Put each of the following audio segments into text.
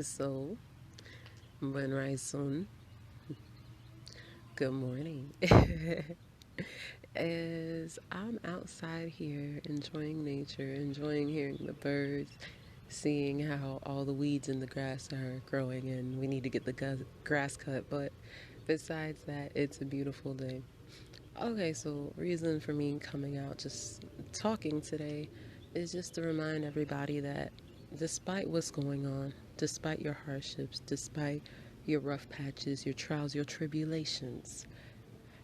So, buen Raison, good morning. As I'm outside here enjoying nature, enjoying hearing the birds, seeing how all the weeds in the grass are growing and we need to get the grass cut. But besides that, it's a beautiful day. Okay, so reason for me coming out just talking today is just to remind everybody that despite what's going on, despite your hardships, despite your rough patches, your trials, your tribulations,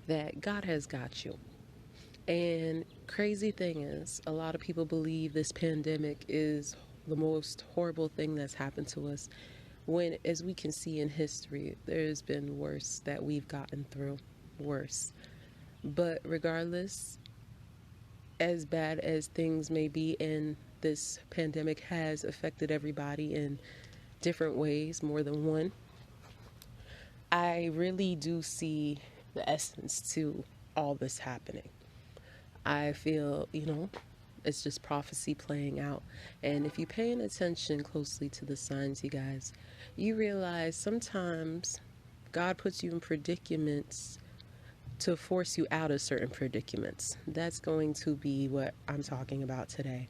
that God has got you. And crazy thing is, a lot of people believe this pandemic is the most horrible thing that's happened to us when, as we can see in history, there's been worse that we've gotten through. Worse. But regardless, as bad as things may be, and this pandemic has affected everybody in different ways, more than one, I really do see the essence to all this happening. I feel, it's just prophecy playing out. And if you're paying attention closely to the signs, you guys, you realize sometimes God puts you in predicaments to force you out of certain predicaments. That's going to be what I'm talking about today.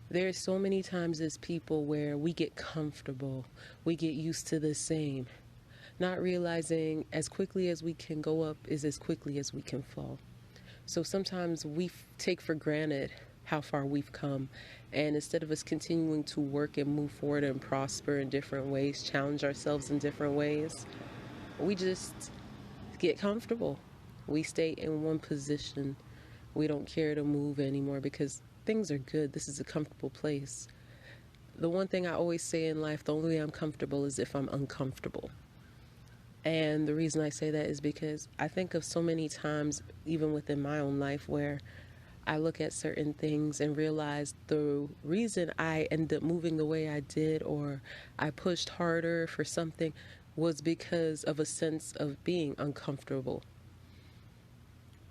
There's so many times as people where we get comfortable, we get used to the same, not realizing as quickly as we can go up is as quickly as we can fall. So sometimes we take for granted how far we've come, and instead of us continuing to work and move forward and prosper in different ways, challenge ourselves in different ways, we just get comfortable. We stay in one position. We don't care to move anymore because things are good. This is a comfortable place. The one thing I always say in life, the only way I'm comfortable is if I'm uncomfortable. And the reason I say that is because I think of so many times, even within my own life, where I look at certain things and realize the reason I ended up moving the way I did, or I pushed harder for something, was because of a sense of being uncomfortable.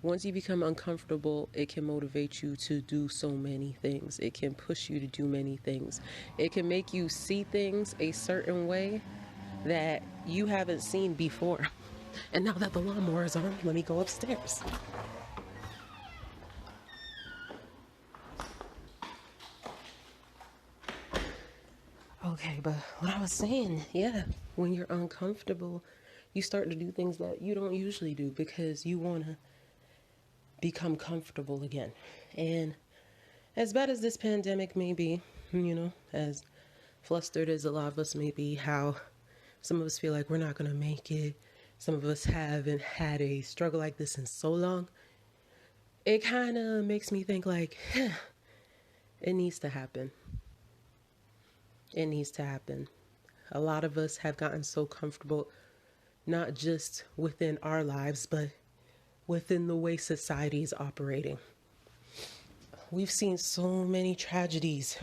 Once you become uncomfortable, it can motivate you to do so many things. It can push you to do many things. It can make you see things a certain way that you haven't seen before. And now that the lawnmower is on, let me go upstairs. Okay, but what I was saying, yeah, when you're uncomfortable, you start to do things that you don't usually do because you want to become comfortable again. And as bad as this pandemic may be, as flustered as a lot of us may be, how some of us feel like we're not going to make it, some of us haven't had a struggle like this in so long, it kind of makes me think like, it needs to happen. It needs to happen. A lot of us have gotten so comfortable, not just within our lives, but within the way society is operating. We've seen so many tragedies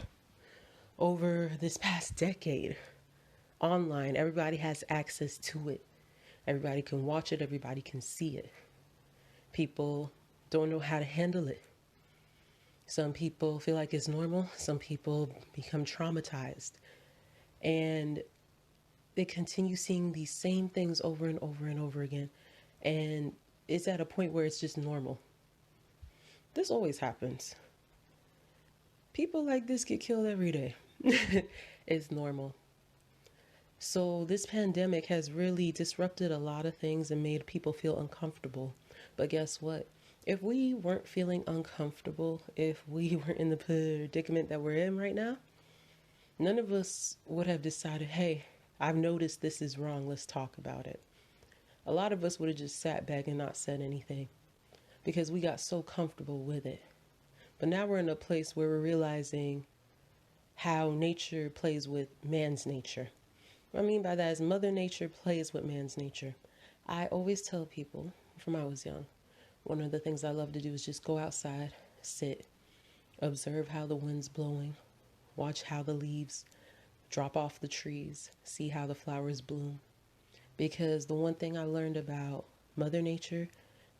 over this past decade online. Everybody has access to it. Everybody can watch it. Everybody can see it. People don't know how to handle it. Some people feel like it's normal. Some people become traumatized. And they continue seeing these same things over and over and over again. And it's at a point where it's just normal. This always happens. People like this get killed every day. It's normal. So this pandemic has really disrupted a lot of things and made people feel uncomfortable. But guess what? If we weren't feeling uncomfortable, if we weren't in the predicament that we're in right now, none of us would have decided, hey, I've noticed this is wrong, let's talk about it. A lot of us would have just sat back and not said anything because we got so comfortable with it. But now we're in a place where we're realizing how nature plays with man's nature. What I mean by that is Mother Nature plays with man's nature. I always tell people from when I was young, one of the things I love to do is just go outside, sit, observe how the wind's blowing, watch how the leaves drop off the trees, see how the flowers bloom. Because the one thing I learned about Mother Nature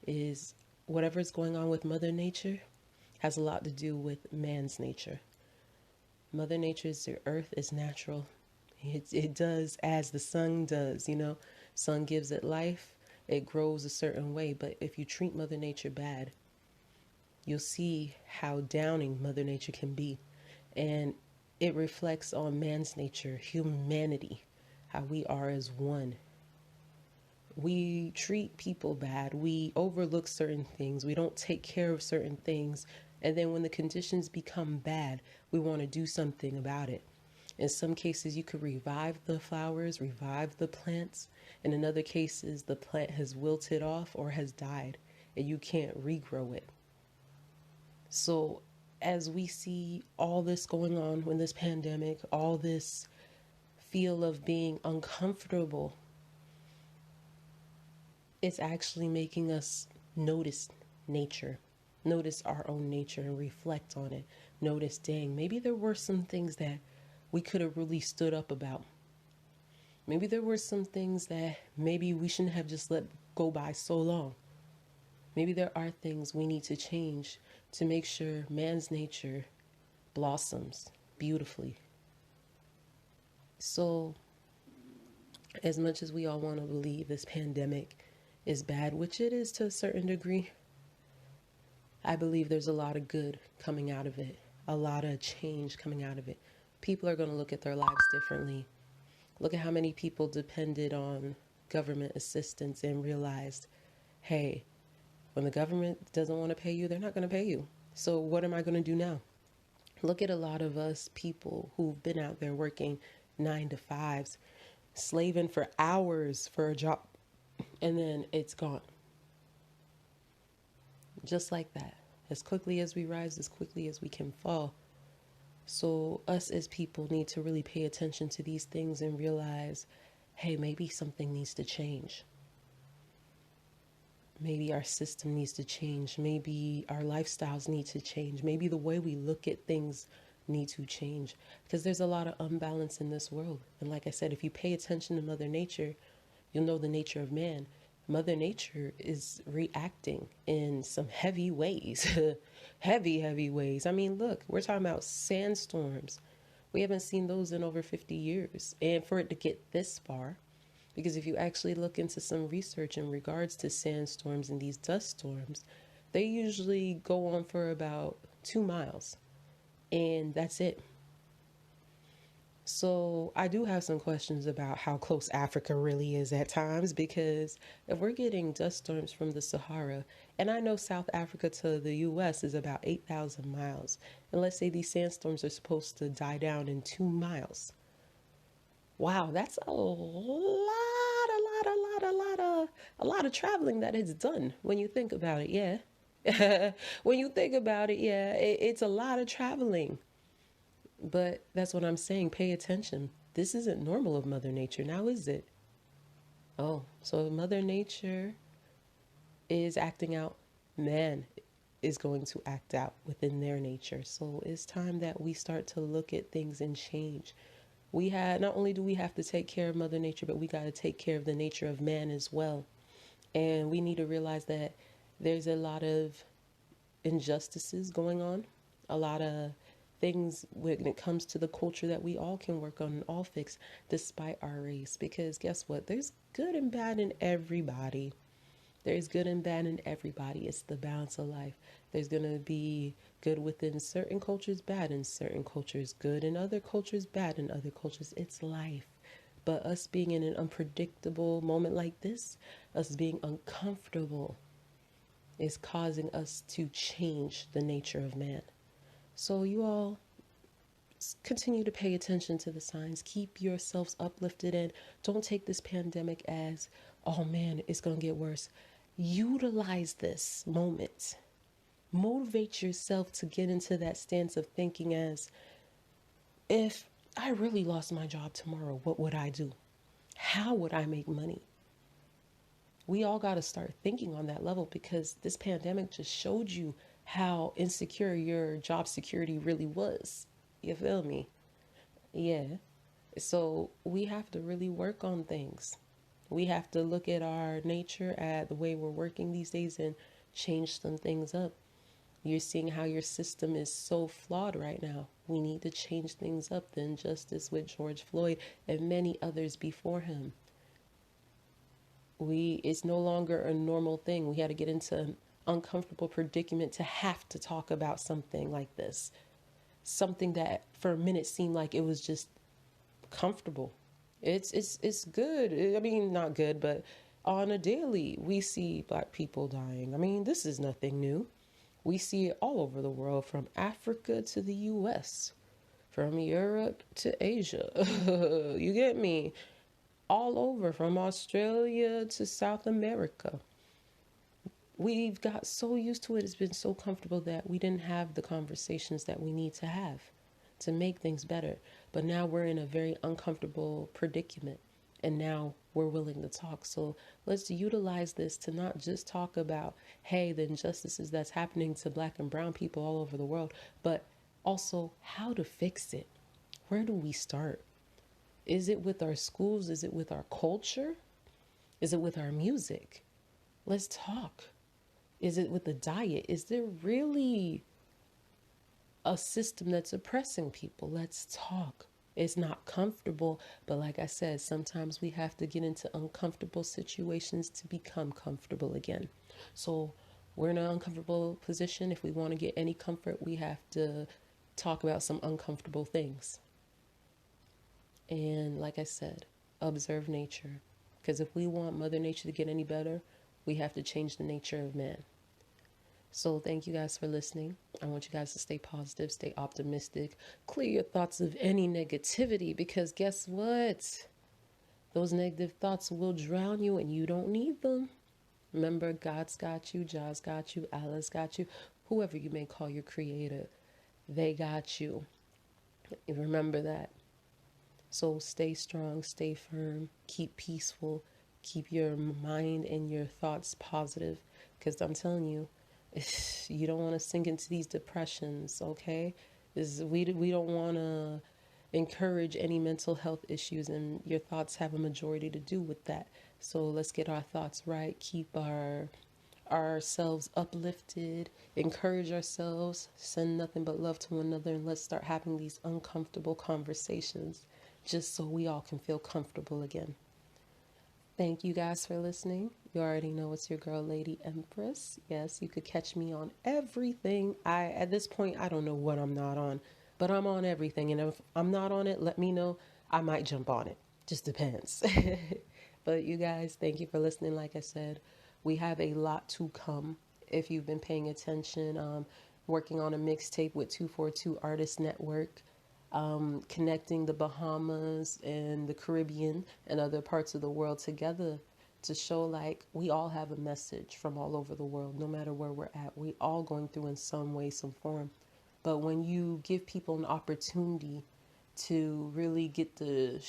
is whatever's going on with Mother Nature has a lot to do with man's nature. Mother Nature's the earth is natural. It does as the sun does, Sun gives it life, it grows a certain way. But if you treat Mother Nature bad, you'll see how downing Mother Nature can be. And it reflects on man's nature, humanity, how we are as one. We treat people bad. We overlook certain things. We don't take care of certain things. And then when the conditions become bad, we want to do something about it. In some cases, you could revive the flowers, revive the plants. And in other cases, the plant has wilted off or has died, and you can't regrow it. So, as we see all this going on with this pandemic, all this feel of being uncomfortable, it's actually making us notice nature, notice our own nature and reflect on it. Notice, dang, maybe there were some things that we could have really stood up about. Maybe there were some things that maybe we shouldn't have just let go by so long. Maybe there are things we need to change to make sure man's nature blossoms beautifully. So, as much as we all want to believe this pandemic is bad, which it is to a certain degree, I believe there's a lot of good coming out of it, a lot of change coming out of it. People are going to look at their lives differently. Look at how many people depended on government assistance and realized, hey, when the government doesn't want to pay you, they're not going to pay you. So what am I going to do now? Look at a lot of us people who've been out there working 9 to 5s, slaving for hours for a job, and then it's gone. Just like that. As quickly as we rise, as quickly as we can fall. So us as people need to really pay attention to these things and realize, hey, maybe something needs to change. Maybe our system needs to change. Maybe our lifestyles need to change. Maybe the way we look at things need to change. Because there's a lot of unbalance in this world. And like I said, if you pay attention to Mother Nature, you'll know the nature of man. Mother Nature is reacting in some heavy ways. Heavy ways. I mean, look, we're talking about sandstorms. We haven't seen those in over 50 years. And for it to get this far, because if you actually look into some research in regards to sandstorms and these dust storms, they usually go on for about 2 miles. And that's it. So I do have some questions about how close Africa really is at times, because if we're getting dust storms from the Sahara, and I know South Africa to the US is about 8,000 miles, and let's say these sandstorms are supposed to die down in 2 miles. Wow, that's a lot of traveling that it's done when you think about it, yeah. When you think about it, yeah, it's a lot of traveling. But that's what I'm saying. Pay attention. This isn't normal of Mother Nature, now is it? Oh, so Mother Nature is acting out. Man is going to act out within their nature. So it's time that we start to look at things and change. Not only do we have to take care of Mother Nature, but we got to take care of the nature of man as well. And we need to realize that there's a lot of injustices going on, a lot of things when it comes to the culture that we all can work on and all fix despite our race. Because guess what? There's good and bad in everybody. There's good and bad in everybody. It's the balance of life. There's going to be good within certain cultures, bad in certain cultures, good in other cultures, bad in other cultures. It's life. But us being in an unpredictable moment like this, us being uncomfortable, is causing us to change the nature of man. So you all continue to pay attention to the signs. Keep yourselves uplifted and don't take this pandemic as, oh man, it's going to get worse. Utilize this moment. Motivate yourself to get into that stance of thinking as, if I really lost my job tomorrow, what would I do? How would I make money? We all got to start thinking on that level, because this pandemic just showed you how insecure your job security really was. You feel me? Yeah. So we have to really work on things. We have to look at our nature, at the way we're working these days, and change some things up. You're seeing how your system is so flawed right now. We need to change things up. The injustice with George Floyd and many others before him. It's no longer a normal thing. We had to get into an uncomfortable predicament to have to talk about something like this. Something that for a minute seemed like it was just comfortable. It's good. I mean, not good, but on a daily we see black people dying. I mean, this is nothing new. We see it all over the world, from Africa to the US, from Europe to Asia. You get me? All over, from Australia to South America. We've got so used to it. It's been so comfortable that we didn't have the conversations that we need to have to make things better. But now we're in a very uncomfortable predicament. And now we're willing to talk. So let's utilize this to not just talk about, hey, the injustices that's happening to black and brown people all over the world, but also how to fix it. Where do we start? Is it with our schools? Is it with our culture? Is it with our music? Let's talk. Is it with the diet? Is there really a system that's oppressing people? Let's talk. It's not comfortable, but like I said, sometimes we have to get into uncomfortable situations to become comfortable again. So we're in an uncomfortable position. If we want to get any comfort, we have to talk about some uncomfortable things. And like I said, observe nature. Because if we want Mother Nature to get any better, we have to change the nature of man. So thank you guys for listening. I want you guys to stay positive, stay optimistic, clear your thoughts of any negativity, because guess what? Those negative thoughts will drown you and you don't need them. Remember, God's got you, Jah's got you, Allah's got you, whoever you may call your creator, they got you. Remember that. So stay strong, stay firm, keep peaceful, keep your mind and your thoughts positive, because I'm telling you, you don't want to sink into these depressions, okay? We don't want to encourage any mental health issues, and your thoughts have a majority to do with that. So let's get our thoughts right, keep ourselves uplifted, encourage ourselves, send nothing but love to one another, and let's start having these uncomfortable conversations just so we all can feel comfortable again. Thank you guys for listening. You already know it's your girl, Lady Mprez. Yes, you could catch me on everything. At this point, I don't know what I'm not on, but I'm on everything. And if I'm not on it, let me know. I might jump on it. Just depends. But you guys, thank you for listening. Like I said, we have a lot to come. If you've been paying attention, working on a mixtape with 242 Artist Network. Connecting the Bahamas and the Caribbean and other parts of the world together to show like we all have a message from all over the world, no matter where we're at. We all going through in some way, some form. But when you give people an opportunity to really get to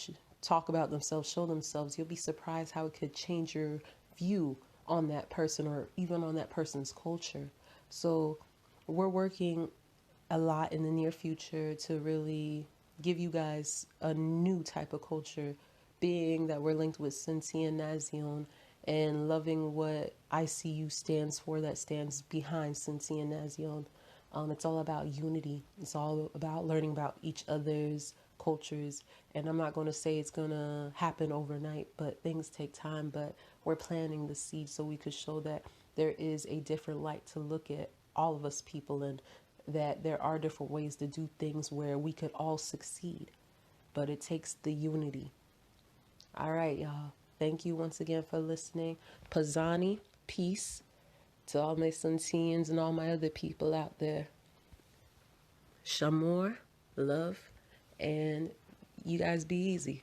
talk about themselves, show themselves, you'll be surprised how it could change your view on that person or even on that person's culture. So we're working a lot in the near future to really give you guys a new type of culture, being that we're linked with Cincy and Nazion and loving what ICU stands for, that stands behind Cincy and Nazion. It's all about unity. It's all about learning about each other's cultures. And I'm not going to say it's going to happen overnight, but things take time. But we're planting the seed so we could show that there is a different light to look at all of us people, and that there are different ways to do things where we could all succeed, but it takes the unity. All right, y'all. Thank you once again for listening. Pazani, peace to all my Santians and all my other people out there. Shamor, love, and you guys be easy.